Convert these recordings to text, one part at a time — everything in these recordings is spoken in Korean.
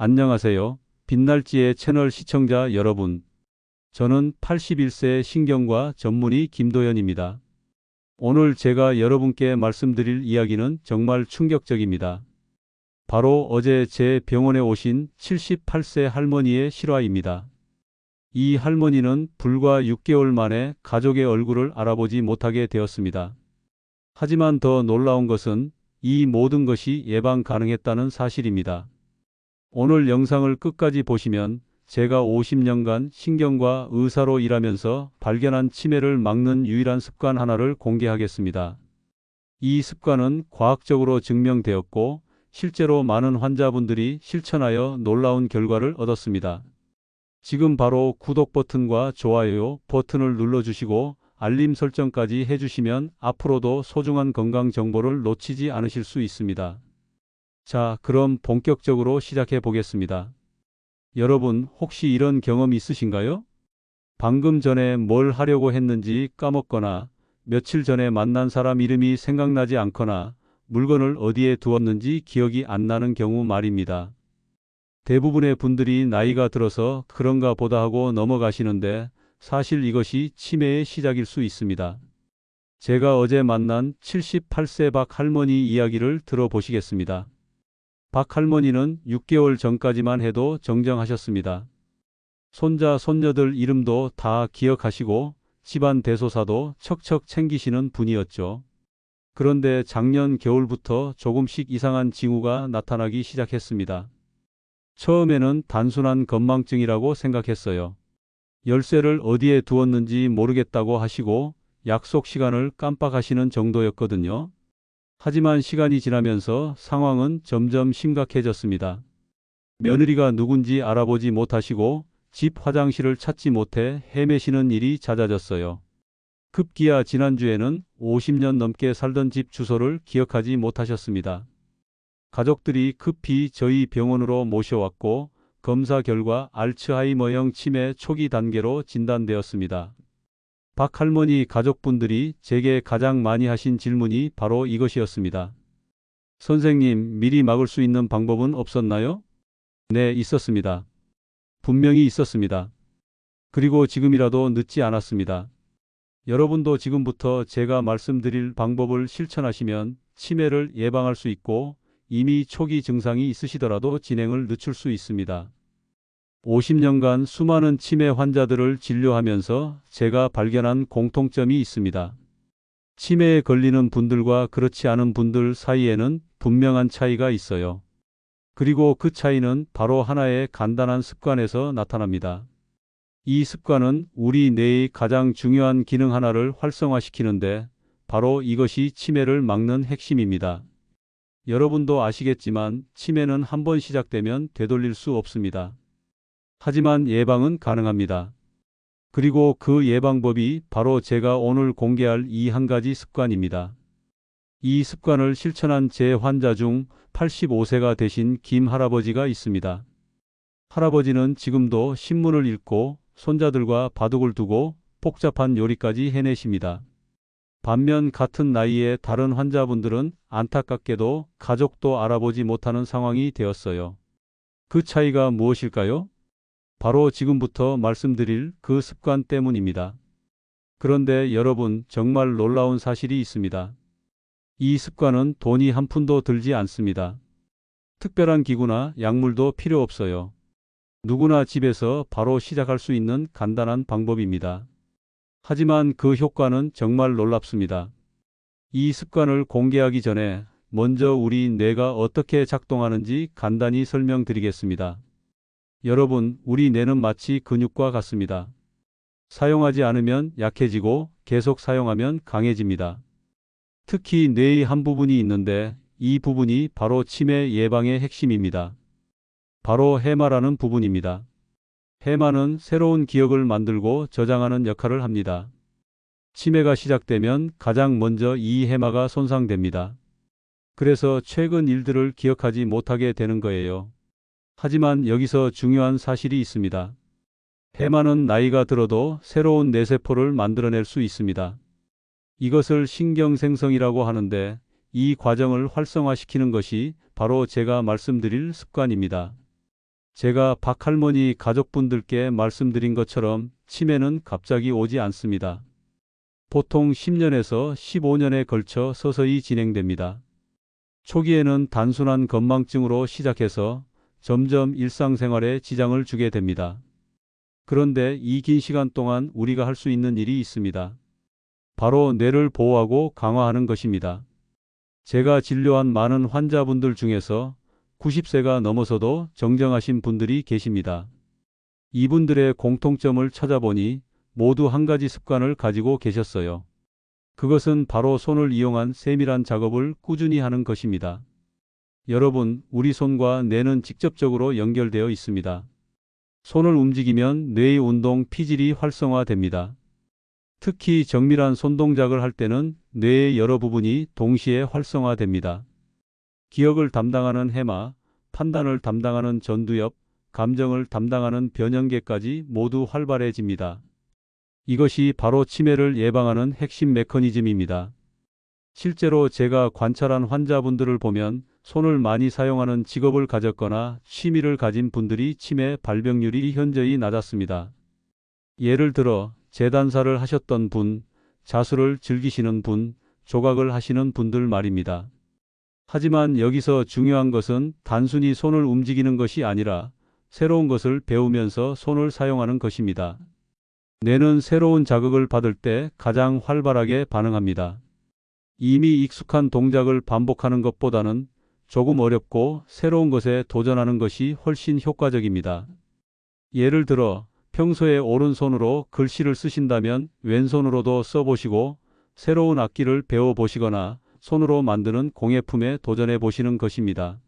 안녕하세요. 빛날지의 채널 시청자 여러분. 저는 81세 신경과 전문의 김도현입니다. 오늘 제가 여러분께 말씀드릴 이야기는 정말 충격적입니다. 바로 어제 제 병원에 오신 78세 할머니의 실화입니다. 이 할머니는 불과 6개월 만에 가족의 얼굴을 알아보지 못하게 되었습니다. 하지만 더 놀라운 것은 이 모든 것이 예방 가능했다는 사실입니다. 오늘 영상을 끝까지 보시면 제가 50년간 신경과 의사로 일하면서 발견한 치매를 막는 유일한 습관 하나를 공개하겠습니다. 이 습관은 과학적으로 증명되었고 실제로 많은 환자분들이 실천하여 놀라운 결과를 얻었습니다. 지금 바로 구독 버튼과 좋아요 버튼을 눌러주시고 알림 설정까지 해주시면 앞으로도 소중한 건강 정보를 놓치지 않으실 수 있습니다. 자, 그럼 본격적으로 시작해 보겠습니다. 여러분, 혹시 이런 경험 있으신가요? 방금 전에 뭘 하려고 했는지 까먹거나, 며칠 전에 만난 사람 이름이 생각나지 않거나, 물건을 어디에 두었는지 기억이 안 나는 경우 말입니다. 대부분의 분들이 나이가 들어서 그런가 보다 하고 넘어가시는데, 사실 이것이 치매의 시작일 수 있습니다. 제가 어제 만난 78세 박 할머니 이야기를 들어보시겠습니다. 박 할머니는 6개월 전까지만 해도 정정하셨습니다. 손자, 손녀들 이름도 다 기억하시고 집안 대소사도 척척 챙기시는 분이었죠. 그런데 작년 겨울부터 조금씩 이상한 징후가 나타나기 시작했습니다. 처음에는 단순한 건망증이라고 생각했어요. 열쇠를 어디에 두었는지 모르겠다고 하시고 약속 시간을 깜빡하시는 정도였거든요. 하지만 시간이 지나면서 상황은 점점 심각해졌습니다. 며느리가 누군지 알아보지 못하시고 집 화장실을 찾지 못해 헤매시는 일이 잦아졌어요. 급기야 지난주에는 50년 넘게 살던 집 주소를 기억하지 못하셨습니다. 가족들이 급히 저희 병원으로 모셔왔고 검사 결과 알츠하이머형 치매 초기 단계로 진단되었습니다. 박 할머니 가족분들이 제게 가장 많이 하신 질문이 바로 이것이었습니다. 선생님, 미리 막을 수 있는 방법은 없었나요? 네, 있었습니다. 분명히 있었습니다. 그리고 지금이라도 늦지 않았습니다. 여러분도 지금부터 제가 말씀드릴 방법을 실천하시면 치매를 예방할 수 있고 이미 초기 증상이 있으시더라도 진행을 늦출 수 있습니다. 50년간 수많은 치매 환자들을 진료하면서 제가 발견한 공통점이 있습니다. 치매에 걸리는 분들과 그렇지 않은 분들 사이에는 분명한 차이가 있어요. 그리고 그 차이는 바로 하나의 간단한 습관에서 나타납니다. 이 습관은 우리 뇌의 가장 중요한 기능 하나를 활성화시키는데 바로 이것이 치매를 막는 핵심입니다. 여러분도 아시겠지만 치매는 한번 시작되면 되돌릴 수 없습니다. 하지만 예방은 가능합니다. 그리고 그 예방법이 바로 제가 오늘 공개할 이 한 가지 습관입니다. 이 습관을 실천한 제 환자 중 85세가 되신 김 할아버지가 있습니다. 할아버지는 지금도 신문을 읽고 손자들과 바둑을 두고 복잡한 요리까지 해내십니다. 반면 같은 나이의 다른 환자분들은 안타깝게도 가족도 알아보지 못하는 상황이 되었어요. 그 차이가 무엇일까요? 바로 지금부터 말씀드릴 그 습관 때문입니다. 그런데 여러분, 정말 놀라운 사실이 있습니다. 이 습관은 돈이 한 푼도 들지 않습니다. 특별한 기구나 약물도 필요 없어요. 누구나 집에서 바로 시작할 수 있는 간단한 방법입니다. 하지만 그 효과는 정말 놀랍습니다. 이 습관을 공개하기 전에 먼저 우리 뇌가 어떻게 작동하는지 간단히 설명드리겠습니다. 여러분, 우리 뇌는 마치 근육과 같습니다. 사용하지 않으면 약해지고 계속 사용하면 강해집니다. 특히 뇌의 한 부분이 있는데 이 부분이 바로 치매 예방의 핵심입니다. 바로 해마라는 부분입니다. 해마는 새로운 기억을 만들고 저장하는 역할을 합니다. 치매가 시작되면 가장 먼저 이 해마가 손상됩니다. 그래서 최근 일들을 기억하지 못하게 되는 거예요. 하지만 여기서 중요한 사실이 있습니다. 해마는 나이가 들어도 새로운 뇌세포를 만들어낼 수 있습니다. 이것을 신경생성이라고 하는데 이 과정을 활성화시키는 것이 바로 제가 말씀드릴 습관입니다. 제가 박할머니 가족분들께 말씀드린 것처럼 치매는 갑자기 오지 않습니다. 보통 10년에서 15년에 걸쳐 서서히 진행됩니다. 초기에는 단순한 건망증으로 시작해서 점점 일상생활에 지장을 주게 됩니다. 그런데 이 긴 시간 동안 우리가 할 수 있는 일이 있습니다. 바로 뇌를 보호하고 강화하는 것입니다. 제가 진료한 많은 환자분들 중에서 90세가 넘어서도 정정하신 분들이 계십니다. 이분들의 공통점을 찾아보니 모두 한 가지 습관을 가지고 계셨어요. 그것은 바로 손을 이용한 세밀한 작업을 꾸준히 하는 것입니다. 여러분, 우리 손과 뇌는 직접적으로 연결되어 있습니다. 손을 움직이면 뇌의 운동 피질이 활성화됩니다. 특히 정밀한 손동작을 할 때는 뇌의 여러 부분이 동시에 활성화됩니다. 기억을 담당하는 해마, 판단을 담당하는 전두엽, 감정을 담당하는 변연계까지 모두 활발해집니다. 이것이 바로 치매를 예방하는 핵심 메커니즘입니다. 실제로 제가 관찰한 환자분들을 보면 손을 많이 사용하는 직업을 가졌거나 취미를 가진 분들이 치매 발병률이 현저히 낮았습니다. 예를 들어 재단사를 하셨던 분, 자수를 즐기시는 분, 조각을 하시는 분들 말입니다. 하지만 여기서 중요한 것은 단순히 손을 움직이는 것이 아니라 새로운 것을 배우면서 손을 사용하는 것입니다. 뇌는 새로운 자극을 받을 때 가장 활발하게 반응합니다. 이미 익숙한 동작을 반복하는 것보다는 조금 어렵고 새로운 것에 도전하는 것이 훨씬 효과적입니다. 예를 들어 평소에 오른손으로 글씨를 쓰신다면 왼손으로도 써보시고 새로운 악기를 배워보시거나 손으로 만드는 공예품에 도전해 보시는 것입니다.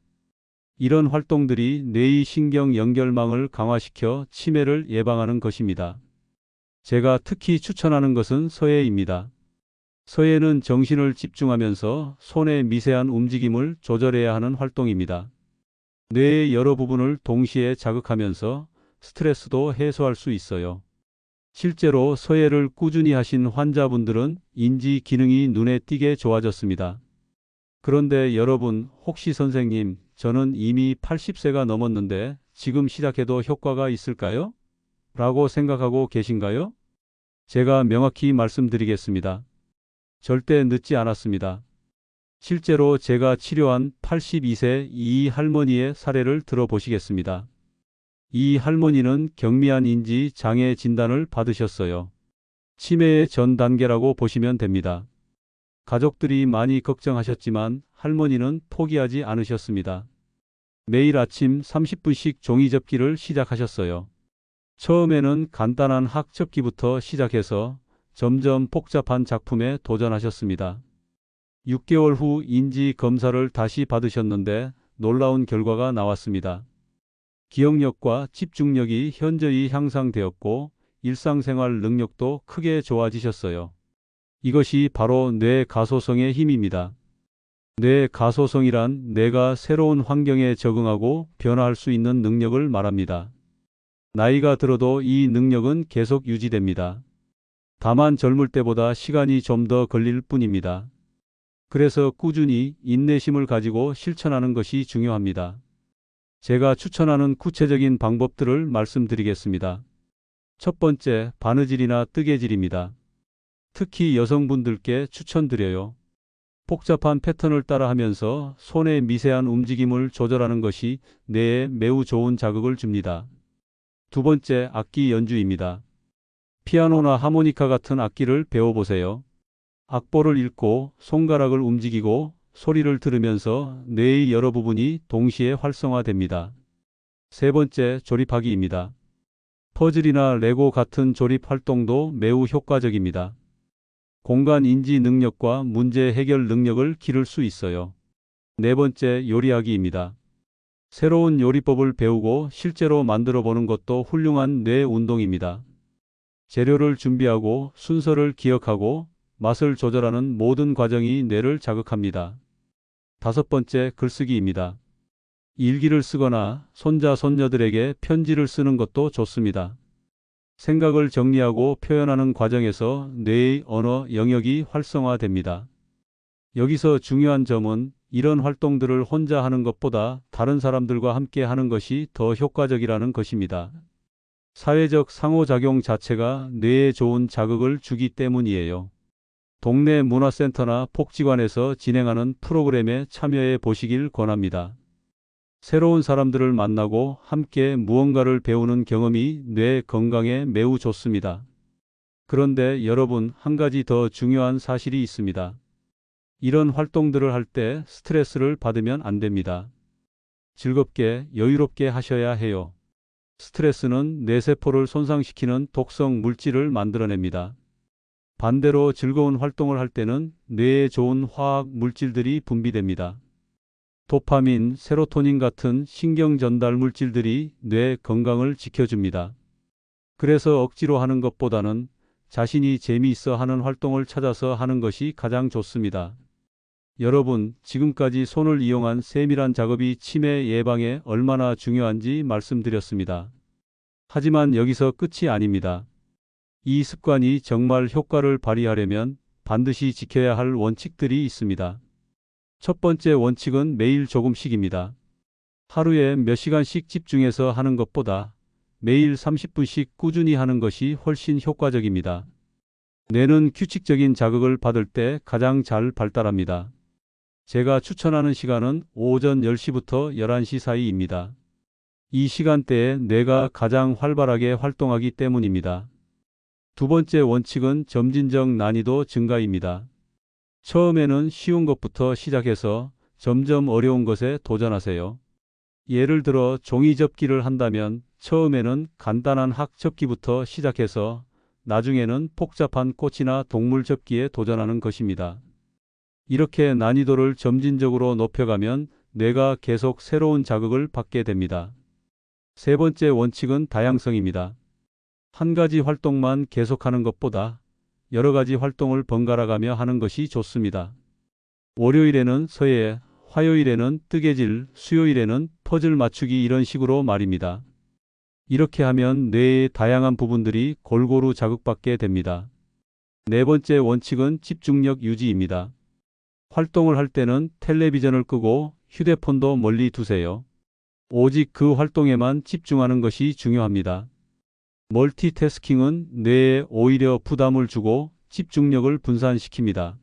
이런 활동들이 뇌의 신경 연결망을 강화시켜 치매를 예방하는 것입니다. 제가 특히 추천하는 것은 서예입니다. 서예는 정신을 집중하면서 손의 미세한 움직임을 조절해야 하는 활동입니다. 뇌의 여러 부분을 동시에 자극하면서 스트레스도 해소할 수 있어요. 실제로 서예를 꾸준히 하신 환자분들은 인지 기능이 눈에 띄게 좋아졌습니다. 그런데 여러분, 혹시 선생님, 저는 이미 80세가 넘었는데 지금 시작해도 효과가 있을까요? 라고 생각하고 계신가요? 제가 명확히 말씀드리겠습니다. 절대 늦지 않았습니다. 실제로 제가 치료한 82세 이 할머니의 사례를 들어보시겠습니다. 이 할머니는 경미한 인지 장애 진단을 받으셨어요. 치매의 전 단계라고 보시면 됩니다. 가족들이 많이 걱정하셨지만 할머니는 포기하지 않으셨습니다. 매일 아침 30분씩 종이 접기를 시작하셨어요. 처음에는 간단한 학접기부터 시작해서 점점 복잡한 작품에 도전하셨습니다. 6개월 후 인지 검사를 다시 받으셨는데 놀라운 결과가 나왔습니다. 기억력과 집중력이 현저히 향상되었고 일상생활 능력도 크게 좋아지셨어요. 이것이 바로 뇌 가소성의 힘입니다. 뇌 가소성이란 뇌가 새로운 환경에 적응하고 변화할 수 있는 능력을 말합니다. 나이가 들어도 이 능력은 계속 유지됩니다. 다만 젊을 때보다 시간이 좀 더 걸릴 뿐입니다. 그래서 꾸준히 인내심을 가지고 실천하는 것이 중요합니다. 제가 추천하는 구체적인 방법들을 말씀드리겠습니다. 첫 번째, 바느질이나 뜨개질입니다. 특히 여성분들께 추천드려요. 복잡한 패턴을 따라하면서 손의 미세한 움직임을 조절하는 것이 뇌에 매우 좋은 자극을 줍니다. 두 번째, 악기 연주입니다. 피아노나 하모니카 같은 악기를 배워보세요. 악보를 읽고 손가락을 움직이고 소리를 들으면서 뇌의 여러 부분이 동시에 활성화됩니다. 세 번째, 조립하기입니다. 퍼즐이나 레고 같은 조립 활동도 매우 효과적입니다. 공간 인지 능력과 문제 해결 능력을 기를 수 있어요. 네 번째, 요리하기입니다. 새로운 요리법을 배우고 실제로 만들어 보는 것도 훌륭한 뇌 운동입니다. 재료를 준비하고 순서를 기억하고 맛을 조절하는 모든 과정이 뇌를 자극합니다. 다섯 번째, 글쓰기입니다. 일기를 쓰거나 손자, 손녀들에게 편지를 쓰는 것도 좋습니다. 생각을 정리하고 표현하는 과정에서 뇌의 언어 영역이 활성화됩니다. 여기서 중요한 점은 이런 활동들을 혼자 하는 것보다 다른 사람들과 함께 하는 것이 더 효과적이라는 것입니다. 사회적 상호작용 자체가 뇌에 좋은 자극을 주기 때문이에요. 동네 문화센터나 복지관에서 진행하는 프로그램에 참여해 보시길 권합니다. 새로운 사람들을 만나고 함께 무언가를 배우는 경험이 뇌 건강에 매우 좋습니다. 그런데 여러분, 한 가지 더 중요한 사실이 있습니다. 이런 활동들을 할 때 스트레스를 받으면 안 됩니다. 즐겁게, 여유롭게 하셔야 해요. 스트레스는 뇌세포를 손상시키는 독성 물질을 만들어냅니다. 반대로 즐거운 활동을 할 때는 뇌에 좋은 화학 물질들이 분비됩니다. 도파민, 세로토닌 같은 신경 전달 물질들이 뇌 건강을 지켜줍니다. 그래서 억지로 하는 것보다는 자신이 재미있어 하는 활동을 찾아서 하는 것이 가장 좋습니다. 여러분, 지금까지 손을 이용한 세밀한 작업이 치매 예방에 얼마나 중요한지 말씀드렸습니다. 하지만 여기서 끝이 아닙니다. 이 습관이 정말 효과를 발휘하려면 반드시 지켜야 할 원칙들이 있습니다. 첫 번째 원칙은 매일 조금씩입니다. 하루에 몇 시간씩 집중해서 하는 것보다 매일 30분씩 꾸준히 하는 것이 훨씬 효과적입니다. 뇌는 규칙적인 자극을 받을 때 가장 잘 발달합니다. 제가 추천하는 시간은 오전 10시부터 11시 사이입니다. 이 시간대에 뇌가 가장 활발하게 활동하기 때문입니다. 두 번째 원칙은 점진적 난이도 증가입니다. 처음에는 쉬운 것부터 시작해서 점점 어려운 것에 도전하세요. 예를 들어 종이 접기를 한다면 처음에는 간단한 학 접기부터 시작해서 나중에는 복잡한 꽃이나 동물 접기에 도전하는 것입니다. 이렇게 난이도를 점진적으로 높여가면 뇌가 계속 새로운 자극을 받게 됩니다. 세 번째 원칙은 다양성입니다. 한 가지 활동만 계속하는 것보다 여러 가지 활동을 번갈아 가며 하는 것이 좋습니다. 월요일에는 서예, 화요일에는 뜨개질, 수요일에는 퍼즐 맞추기 이런 식으로 말입니다. 이렇게 하면 뇌의 다양한 부분들이 골고루 자극받게 됩니다. 네 번째 원칙은 집중력 유지입니다. 활동을 할 때는 텔레비전을 끄고 휴대폰도 멀리 두세요. 오직 그 활동에만 집중하는 것이 중요합니다. 멀티태스킹은 뇌에 오히려 부담을 주고 집중력을 분산시킵니다.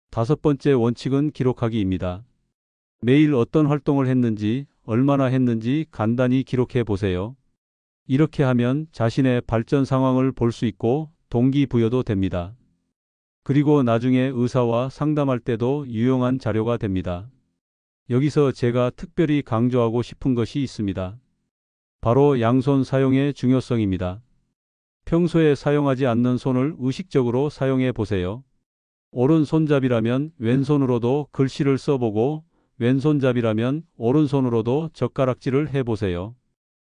다섯 번째 원칙은 기록하기입니다. 매일 어떤 활동을 했는지, 얼마나 했는지 간단히 기록해 보세요. 이렇게 하면 자신의 발전 상황을 볼 수 있고 동기부여도 됩니다. 그리고 나중에 의사와 상담할 때도 유용한 자료가 됩니다. 여기서 제가 특별히 강조하고 싶은 것이 있습니다. 바로 양손 사용의 중요성입니다. 평소에 사용하지 않는 손을 의식적으로 사용해 보세요. 오른손잡이라면 왼손으로도 글씨를 써보고 왼손잡이라면 오른손으로도 젓가락질을 해보세요.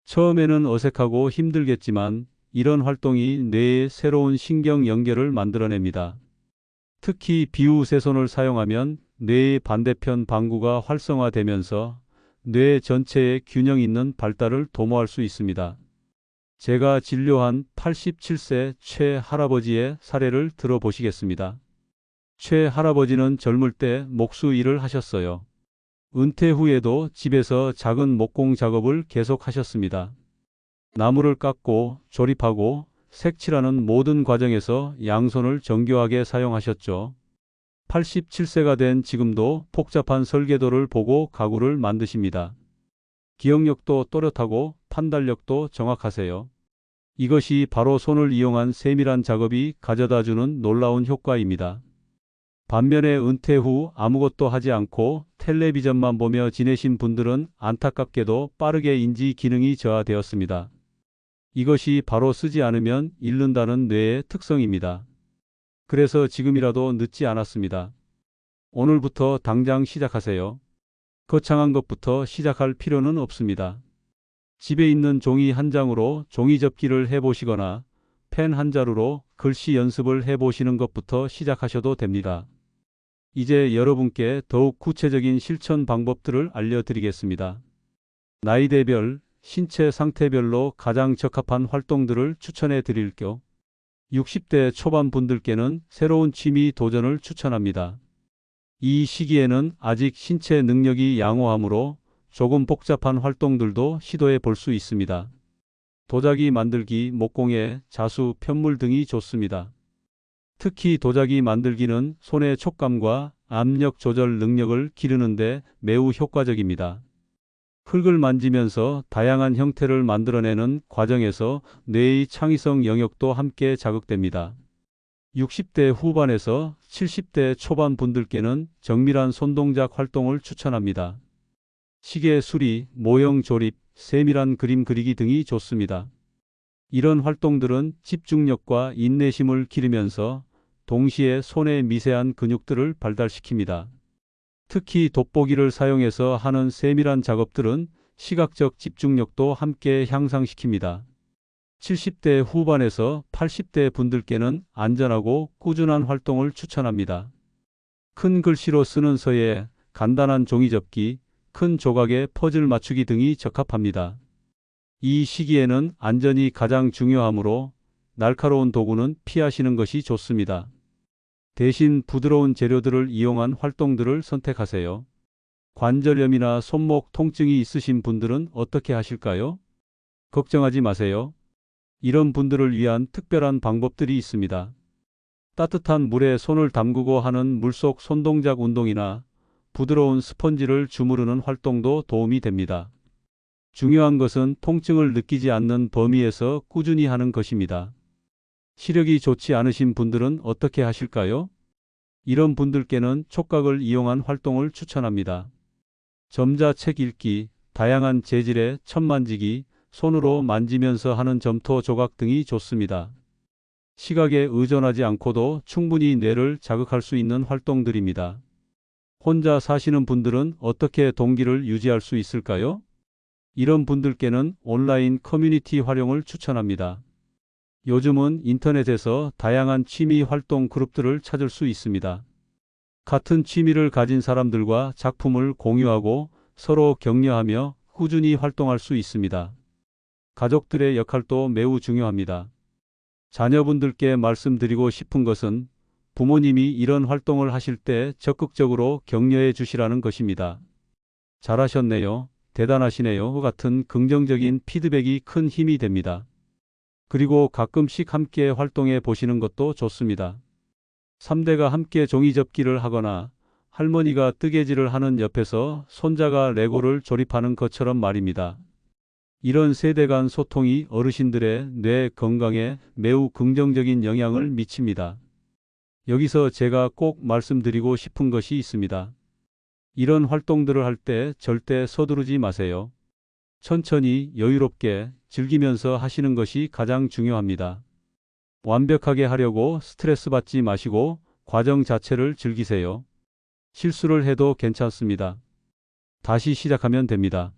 처음에는 어색하고 힘들겠지만 이런 활동이 뇌에 새로운 신경 연결을 만들어냅니다. 특히 비우세손을 사용하면 뇌의 반대편 방구가 활성화되면서 뇌 전체의 균형 있는 발달을 도모할 수 있습니다. 제가 진료한 87세 최 할아버지의 사례를 들어보시겠습니다. 최 할아버지는 젊을 때 목수 일을 하셨어요. 은퇴 후에도 집에서 작은 목공 작업을 계속 하셨습니다. 나무를 깎고 조립하고 색칠하는 모든 과정에서 양손을 정교하게 사용하셨죠. 87세가 된 지금도 복잡한 설계도를 보고 가구를 만드십니다. 기억력도 또렷하고 판단력도 정확하세요. 이것이 바로 손을 이용한 세밀한 작업이 가져다주는 놀라운 효과입니다. 반면에 은퇴 후 아무것도 하지 않고 텔레비전만 보며 지내신 분들은 안타깝게도 빠르게 인지 기능이 저하되었습니다. 이것이 바로 쓰지 않으면 잃는다는 뇌의 특성입니다. 그래서 지금이라도 늦지 않았습니다. 오늘부터 당장 시작하세요. 거창한 것부터 시작할 필요는 없습니다. 집에 있는 종이 한 장으로 종이 접기를 해보시거나 펜 한 자루로 글씨 연습을 해보시는 것부터 시작하셔도 됩니다. 이제 여러분께 더욱 구체적인 실천 방법들을 알려드리겠습니다. 나이대별, 신체 상태별로 가장 적합한 활동들을 추천해 드릴게요. 60대 초반 분들께는 새로운 취미 도전을 추천합니다. 이 시기에는 아직 신체 능력이 양호하므로 조금 복잡한 활동들도 시도해 볼 수 있습니다. 도자기 만들기, 목공예, 자수, 편물 등이 좋습니다. 특히 도자기 만들기는 손의 촉감과 압력 조절 능력을 기르는데 매우 효과적입니다. 흙을 만지면서 다양한 형태를 만들어내는 과정에서 뇌의 창의성 영역도 함께 자극됩니다. 60대 후반에서 70대 초반 분들께는 정밀한 손동작 활동을 추천합니다. 시계 수리, 모형 조립, 세밀한 그림 그리기 등이 좋습니다. 이런 활동들은 집중력과 인내심을 기르면서 동시에 손의 미세한 근육들을 발달시킵니다. 특히 돋보기를 사용해서 하는 세밀한 작업들은 시각적 집중력도 함께 향상시킵니다. 70대 후반에서 80대 분들께는 안전하고 꾸준한 활동을 추천합니다. 큰 글씨로 쓰는 서예, 간단한 종이접기, 큰 조각의 퍼즐 맞추기 등이 적합합니다. 이 시기에는 안전이 가장 중요하므로 날카로운 도구는 피하시는 것이 좋습니다. 대신 부드러운 재료들을 이용한 활동들을 선택하세요. 관절염이나 손목 통증이 있으신 분들은 어떻게 하실까요? 걱정하지 마세요. 이런 분들을 위한 특별한 방법들이 있습니다. 따뜻한 물에 손을 담그고 하는 물속 손동작 운동이나 부드러운 스펀지를 주무르는 활동도 도움이 됩니다. 중요한 것은 통증을 느끼지 않는 범위에서 꾸준히 하는 것입니다. 시력이 좋지 않으신 분들은 어떻게 하실까요? 이런 분들께는 촉각을 이용한 활동을 추천합니다. 점자책 읽기, 다양한 재질의 천 만지기, 손으로 만지면서 하는 점토 조각 등이 좋습니다. 시각에 의존하지 않고도 충분히 뇌를 자극할 수 있는 활동들입니다. 혼자 사시는 분들은 어떻게 동기를 유지할 수 있을까요? 이런 분들께는 온라인 커뮤니티 활용을 추천합니다. 요즘은 인터넷에서 다양한 취미 활동 그룹들을 찾을 수 있습니다. 같은 취미를 가진 사람들과 작품을 공유하고 서로 격려하며 꾸준히 활동할 수 있습니다. 가족들의 역할도 매우 중요합니다. 자녀분들께 말씀드리고 싶은 것은 부모님이 이런 활동을 하실 때 적극적으로 격려해 주시라는 것입니다. 잘하셨네요. 대단하시네요. 같은 긍정적인 피드백이 큰 힘이 됩니다. 그리고 가끔씩 함께 활동해 보시는 것도 좋습니다. 3대가 함께 종이접기를 하거나 할머니가 뜨개질을 하는 옆에서 손자가 레고를 조립하는 것처럼 말입니다. 이런 세대 간 소통이 어르신들의 뇌 건강에 매우 긍정적인 영향을 미칩니다. 여기서 제가 꼭 말씀드리고 싶은 것이 있습니다. 이런 활동들을 할 때 절대 서두르지 마세요. 천천히 여유롭게 즐기면서 하시는 것이 가장 중요합니다. 완벽하게 하려고 스트레스 받지 마시고 과정 자체를 즐기세요. 실수를 해도 괜찮습니다. 다시 시작하면 됩니다.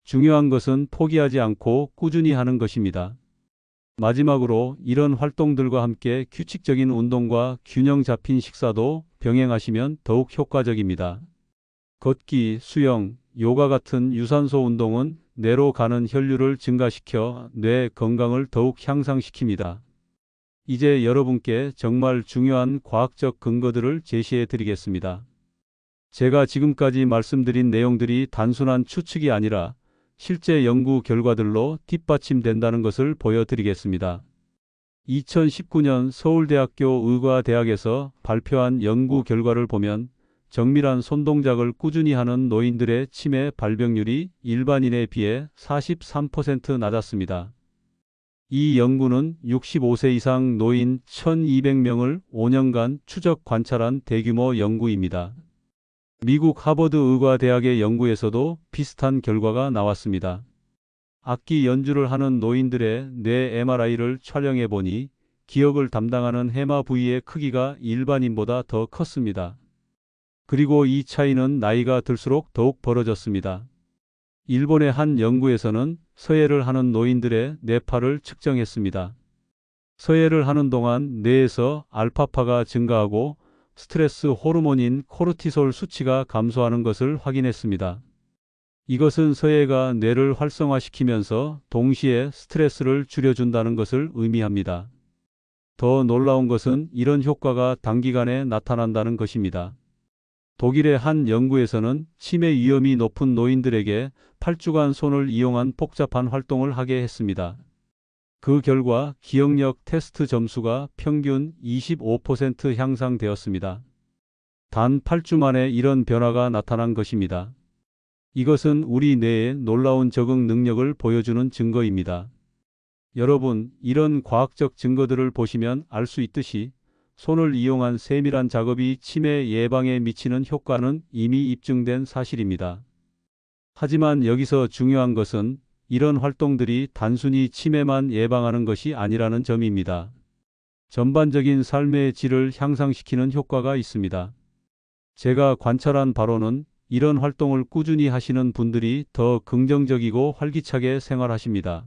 중요한 것은 포기하지 않고 꾸준히 하는 것입니다. 마지막으로 이런 활동들과 함께 규칙적인 운동과 균형 잡힌 식사도 병행하시면 더욱 효과적입니다. 걷기, 수영, 요가 같은 유산소 운동은 뇌로 가는 혈류를 증가시켜 뇌 건강을 더욱 향상시킵니다. 이제 여러분께 정말 중요한 과학적 근거들을 제시해 드리겠습니다. 제가 지금까지 말씀드린 내용들이 단순한 추측이 아니라 실제 연구 결과들로 뒷받침된다는 것을 보여드리겠습니다. 2019년 서울대학교 의과대학에서 발표한 연구 결과를 보면 정밀한 손동작을 꾸준히 하는 노인들의 치매 발병률이 일반인에 비해 43% 낮았습니다. 이 연구는 65세 이상 노인 1,200명을 5년간 추적 관찰한 대규모 연구입니다. 미국 하버드 의과대학의 연구에서도 비슷한 결과가 나왔습니다. 악기 연주를 하는 노인들의 뇌 MRI를 촬영해 보니 기억을 담당하는 해마 부위의 크기가 일반인보다 더 컸습니다. 그리고 이 차이는 나이가 들수록 더욱 벌어졌습니다. 일본의 한 연구에서는 서예를 하는 노인들의 뇌파를 측정했습니다. 서예를 하는 동안 뇌에서 알파파가 증가하고 스트레스 호르몬인 코르티솔 수치가 감소하는 것을 확인했습니다. 이것은 서예가 뇌를 활성화시키면서 동시에 스트레스를 줄여준다는 것을 의미합니다. 더 놀라운 것은 이런 효과가 단기간에 나타난다는 것입니다. 독일의 한 연구에서는 치매 위험이 높은 노인들에게 8주간 손을 이용한 복잡한 활동을 하게 했습니다. 그 결과 기억력 테스트 점수가 평균 25% 향상되었습니다. 단 8주 만에 이런 변화가 나타난 것입니다. 이것은 우리 뇌의 놀라운 적응 능력을 보여주는 증거입니다. 여러분, 이런 과학적 증거들을 보시면 알 수 있듯이 손을 이용한 세밀한 작업이 치매 예방에 미치는 효과는 이미 입증된 사실입니다. 하지만 여기서 중요한 것은 이런 활동들이 단순히 치매만 예방하는 것이 아니라는 점입니다. 전반적인 삶의 질을 향상시키는 효과가 있습니다. 제가 관찰한 바로는 이런 활동을 꾸준히 하시는 분들이 더 긍정적이고 활기차게 생활하십니다.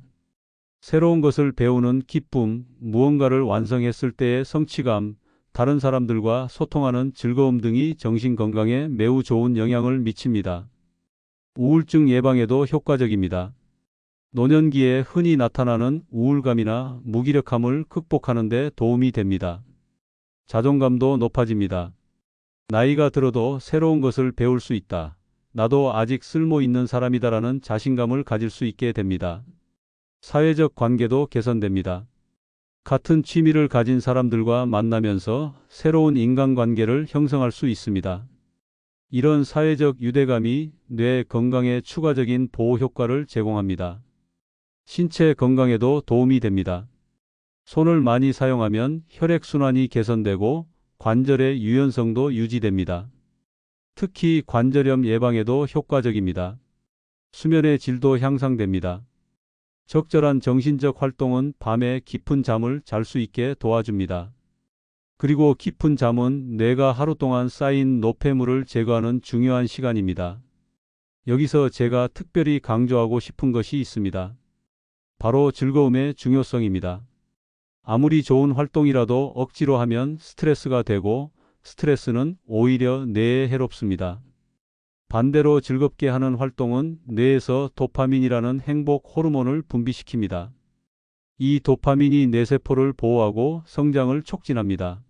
새로운 것을 배우는 기쁨, 무언가를 완성했을 때의 성취감, 다른 사람들과 소통하는 즐거움 등이 정신 건강에 매우 좋은 영향을 미칩니다. 우울증 예방에도 효과적입니다. 노년기에 흔히 나타나는 우울감이나 무기력함을 극복하는 데 도움이 됩니다. 자존감도 높아집니다. 나이가 들어도 새로운 것을 배울 수 있다. 나도 아직 쓸모 있는 사람이다라는 자신감을 가질 수 있게 됩니다. 사회적 관계도 개선됩니다. 같은 취미를 가진 사람들과 만나면서 새로운 인간관계를 형성할 수 있습니다. 이런 사회적 유대감이 뇌 건강에 추가적인 보호 효과를 제공합니다. 신체 건강에도 도움이 됩니다. 손을 많이 사용하면 혈액순환이 개선되고 관절의 유연성도 유지됩니다. 특히 관절염 예방에도 효과적입니다. 수면의 질도 향상됩니다. 적절한 정신적 활동은 밤에 깊은 잠을 잘 수 있게 도와줍니다. 그리고 깊은 잠은 뇌가 하루 동안 쌓인 노폐물을 제거하는 중요한 시간입니다. 여기서 제가 특별히 강조하고 싶은 것이 있습니다. 바로 즐거움의 중요성입니다. 아무리 좋은 활동이라도 억지로 하면 스트레스가 되고 스트레스는 오히려 뇌에 해롭습니다. 반대로 즐겁게 하는 활동은 뇌에서 도파민이라는 행복 호르몬을 분비시킵니다. 이 도파민이 뇌세포를 보호하고 성장을 촉진합니다.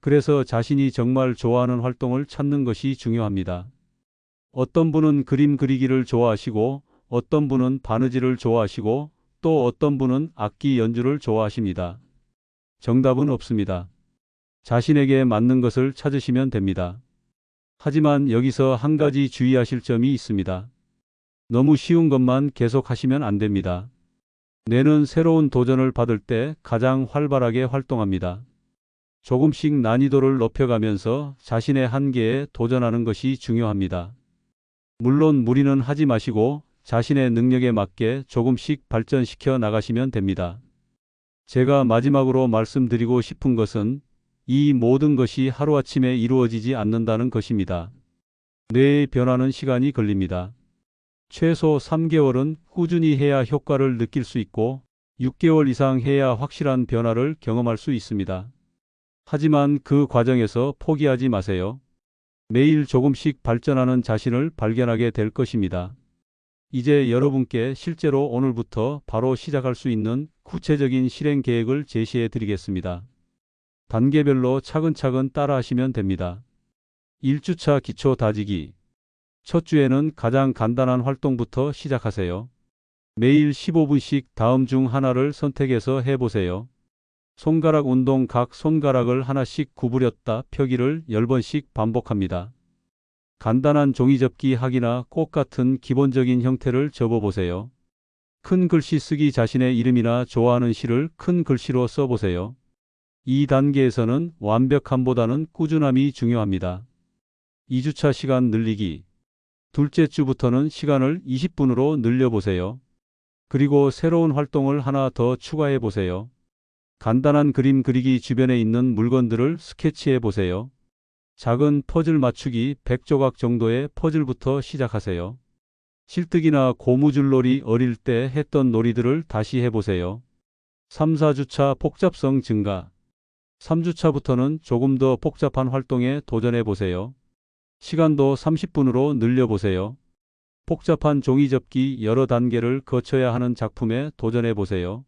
그래서 자신이 정말 좋아하는 활동을 찾는 것이 중요합니다. 어떤 분은 그림 그리기를 좋아하시고 어떤 분은 바느질을 좋아하시고 또 어떤 분은 악기 연주를 좋아하십니다. 정답은 없습니다. 자신에게 맞는 것을 찾으시면 됩니다. 하지만 여기서 한 가지 주의하실 점이 있습니다. 너무 쉬운 것만 계속 하시면 안 됩니다. 뇌는 새로운 도전을 받을 때 가장 활발하게 활동합니다. 조금씩 난이도를 높여가면서 자신의 한계에 도전하는 것이 중요합니다. 물론 무리는 하지 마시고 자신의 능력에 맞게 조금씩 발전시켜 나가시면 됩니다. 제가 마지막으로 말씀드리고 싶은 것은 이 모든 것이 하루아침에 이루어지지 않는다는 것입니다. 뇌의 변화는 시간이 걸립니다. 최소 3개월은 꾸준히 해야 효과를 느낄 수 있고 6개월 이상 해야 확실한 변화를 경험할 수 있습니다. 하지만 그 과정에서 포기하지 마세요. 매일 조금씩 발전하는 자신을 발견하게 될 것입니다. 이제 여러분께 실제로 오늘부터 바로 시작할 수 있는 구체적인 실행 계획을 제시해 드리겠습니다. 단계별로 차근차근 따라하시면 됩니다. 1주차 기초 다지기. 첫 주에는 가장 간단한 활동부터 시작하세요. 매일 15분씩 다음 중 하나를 선택해서 해보세요. 손가락 운동. 각 손가락을 하나씩 구부렸다 펴기를 10번씩 반복합니다. 간단한 종이접기 하기나 꽃 같은 기본적인 형태를 접어보세요. 큰 글씨 쓰기. 자신의 이름이나 좋아하는 시를 큰 글씨로 써보세요. 이 단계에서는 완벽함보다는 꾸준함이 중요합니다. 2주차 시간 늘리기. 둘째 주부터는 시간을 20분으로 늘려보세요. 그리고 새로운 활동을 하나 더 추가해보세요. 간단한 그림 그리기. 주변에 있는 물건들을 스케치해보세요. 작은 퍼즐 맞추기. 100조각 정도의 퍼즐부터 시작하세요. 실뜨기나 고무줄놀이. 어릴 때 했던 놀이들을 다시 해보세요. 3, 4주차 복잡성 증가. 3주차부터는 조금 더 복잡한 활동에 도전해보세요. 시간도 30분으로 늘려보세요. 복잡한 종이접기. 여러 단계를 거쳐야 하는 작품에 도전해보세요.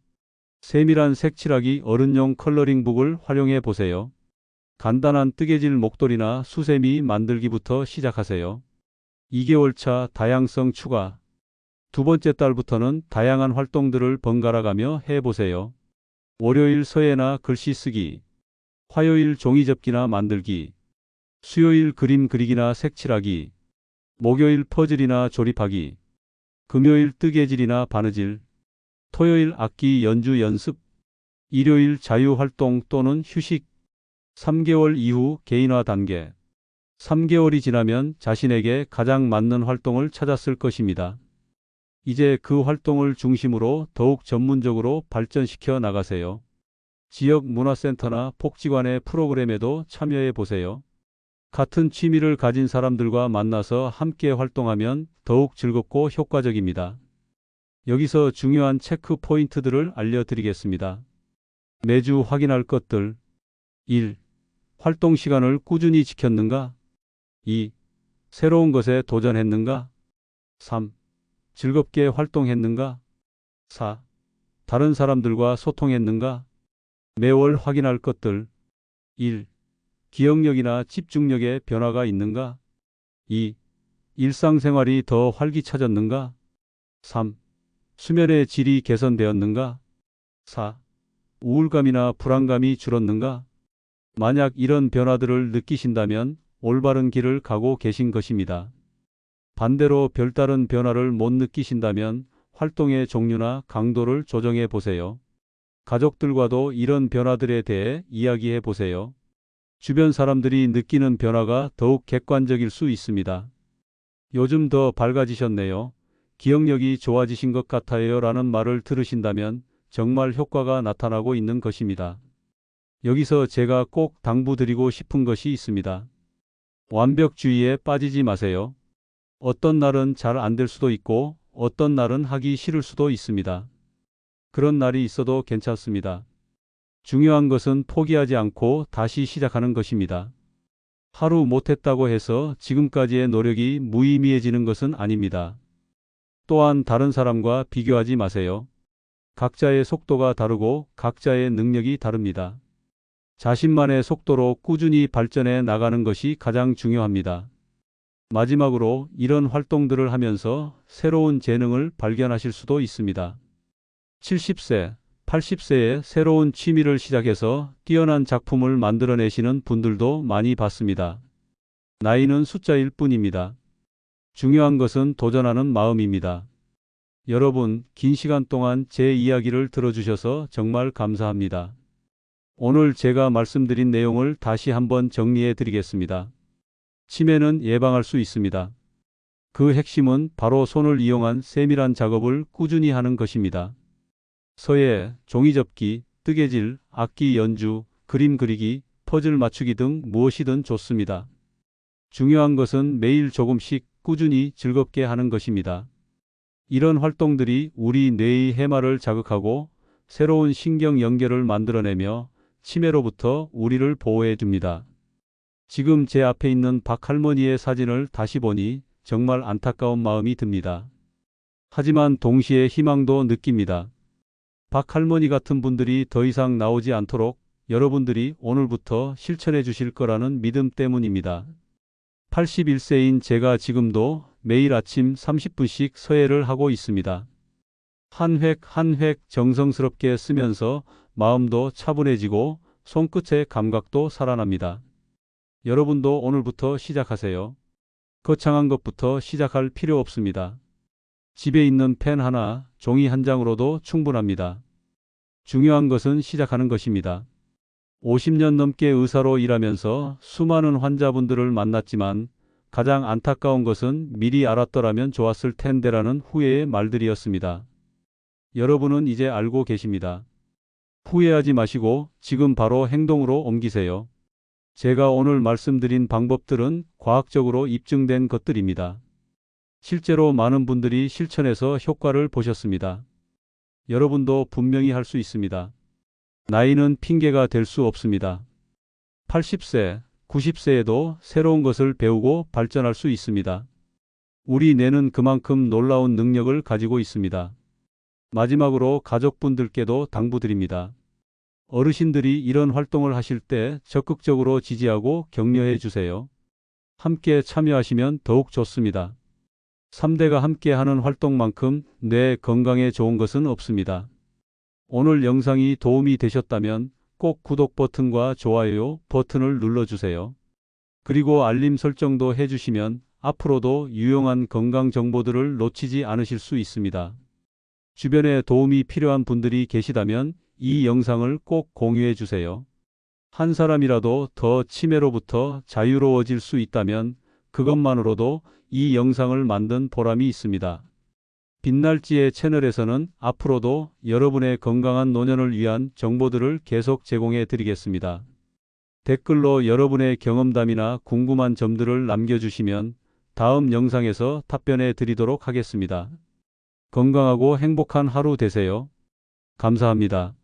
세밀한 색칠하기. 어른용 컬러링북을 활용해보세요. 간단한 뜨개질 목도리나 수세미 만들기부터 시작하세요. 2개월 차 다양성 추가. 두 번째 달부터는 다양한 활동들을 번갈아 가며 해보세요. 월요일 서예나 글씨 쓰기, 화요일 종이접기나 만들기, 수요일 그림 그리기나 색칠하기, 목요일 퍼즐이나 조립하기, 금요일 뜨개질이나 바느질, 토요일 악기 연주 연습, 일요일 자유활동 또는 휴식. 3개월 이후 개인화 단계. 3개월이 지나면 자신에게 가장 맞는 활동을 찾았을 것입니다. 이제 그 활동을 중심으로 더욱 전문적으로 발전시켜 나가세요. 지역 문화센터나 복지관의 프로그램에도 참여해 보세요. 같은 취미를 가진 사람들과 만나서 함께 활동하면 더욱 즐겁고 효과적입니다. 여기서 중요한 체크 포인트들을 알려드리겠습니다. 매주 확인할 것들. 1. 활동 시간을 꾸준히 지켰는가? 2. 새로운 것에 도전했는가? 3. 즐겁게 활동했는가? 4. 다른 사람들과 소통했는가? 매월 확인할 것들. 1. 기억력이나 집중력에 변화가 있는가? 2. 일상생활이 더 활기차졌는가? 3. 수면의 질이 개선되었는가? 4. 우울감이나 불안감이 줄었는가? 만약 이런 변화들을 느끼신다면 올바른 길을 가고 계신 것입니다. 반대로 별다른 변화를 못 느끼신다면 활동의 종류나 강도를 조정해 보세요. 가족들과도 이런 변화들에 대해 이야기해 보세요. 주변 사람들이 느끼는 변화가 더욱 객관적일 수 있습니다. 요즘 더 밝아지셨네요. 기억력이 좋아지신 것 같아요 라는 말을 들으신다면 정말 효과가 나타나고 있는 것입니다. 여기서 제가 꼭 당부드리고 싶은 것이 있습니다. 완벽주의에 빠지지 마세요. 어떤 날은 잘 안 될 수도 있고 어떤 날은 하기 싫을 수도 있습니다. 그런 날이 있어도 괜찮습니다. 중요한 것은 포기하지 않고 다시 시작하는 것입니다. 하루 못했다고 해서 지금까지의 노력이 무의미해지는 것은 아닙니다. 또한 다른 사람과 비교하지 마세요. 각자의 속도가 다르고 각자의 능력이 다릅니다. 자신만의 속도로 꾸준히 발전해 나가는 것이 가장 중요합니다. 마지막으로 이런 활동들을 하면서 새로운 재능을 발견하실 수도 있습니다. 70세, 80세에 새로운 취미를 시작해서 뛰어난 작품을 만들어내시는 분들도 많이 봤습니다. 나이는 숫자일 뿐입니다. 중요한 것은 도전하는 마음입니다. 여러분, 긴 시간 동안 제 이야기를 들어주셔서 정말 감사합니다. 오늘 제가 말씀드린 내용을 다시 한번 정리해 드리겠습니다. 치매는 예방할 수 있습니다. 그 핵심은 바로 손을 이용한 세밀한 작업을 꾸준히 하는 것입니다. 서예, 종이접기, 뜨개질, 악기 연주, 그림 그리기, 퍼즐 맞추기 등 무엇이든 좋습니다. 중요한 것은 매일 조금씩 꾸준히 즐겁게 하는 것입니다. 이런 활동들이 우리 뇌의 해마를 자극하고 새로운 신경 연결을 만들어내며 치매로부터 우리를 보호해 줍니다. 지금 제 앞에 있는 박할머니의 사진을 다시 보니 정말 안타까운 마음이 듭니다. 하지만 동시에 희망도 느낍니다. 박할머니 같은 분들이 더 이상 나오지 않도록 여러분들이 오늘부터 실천해 주실 거라는 믿음 때문입니다. 81세인 제가 지금도 매일 아침 30분씩 서예를 하고 있습니다. 한 획 한 획 정성스럽게 쓰면서 마음도 차분해지고 손끝의 감각도 살아납니다. 여러분도 오늘부터 시작하세요. 거창한 것부터 시작할 필요 없습니다. 집에 있는 펜 하나, 종이 한 장으로도 충분합니다. 중요한 것은 시작하는 것입니다. 50년 넘게 의사로 일하면서 수많은 환자분들을 만났지만 가장 안타까운 것은 미리 알았더라면 좋았을 텐데라는 후회의 말들이었습니다. 여러분은 이제 알고 계십니다. 후회하지 마시고 지금 바로 행동으로 옮기세요. 제가 오늘 말씀드린 방법들은 과학적으로 입증된 것들입니다. 실제로 많은 분들이 실천해서 효과를 보셨습니다. 여러분도 분명히 할 수 있습니다. 나이는 핑계가 될 수 없습니다. 80세, 90세에도 새로운 것을 배우고 발전할 수 있습니다. 우리 뇌는 그만큼 놀라운 능력을 가지고 있습니다. 마지막으로 가족분들께도 당부드립니다. 어르신들이 이런 활동을 하실 때 적극적으로 지지하고 격려해 주세요. 함께 참여하시면 더욱 좋습니다. 3대가 함께 하는 활동만큼 뇌 건강에 좋은 것은 없습니다. 오늘 영상이 도움이 되셨다면 꼭 구독 버튼과 좋아요 버튼을 눌러주세요. 그리고 알림 설정도 해주시면 앞으로도 유용한 건강 정보들을 놓치지 않으실 수 있습니다. 주변에 도움이 필요한 분들이 계시다면 이 영상을 꼭 공유해 주세요. 한 사람이라도 더 치매로부터 자유로워질 수 있다면 그것만으로도 이 영상을 만든 보람이 있습니다. 빛날지의 채널에서는 앞으로도 여러분의 건강한 노년을 위한 정보들을 계속 제공해 드리겠습니다. 댓글로 여러분의 경험담이나 궁금한 점들을 남겨주시면 다음 영상에서 답변해 드리도록 하겠습니다. 건강하고 행복한 하루 되세요. 감사합니다.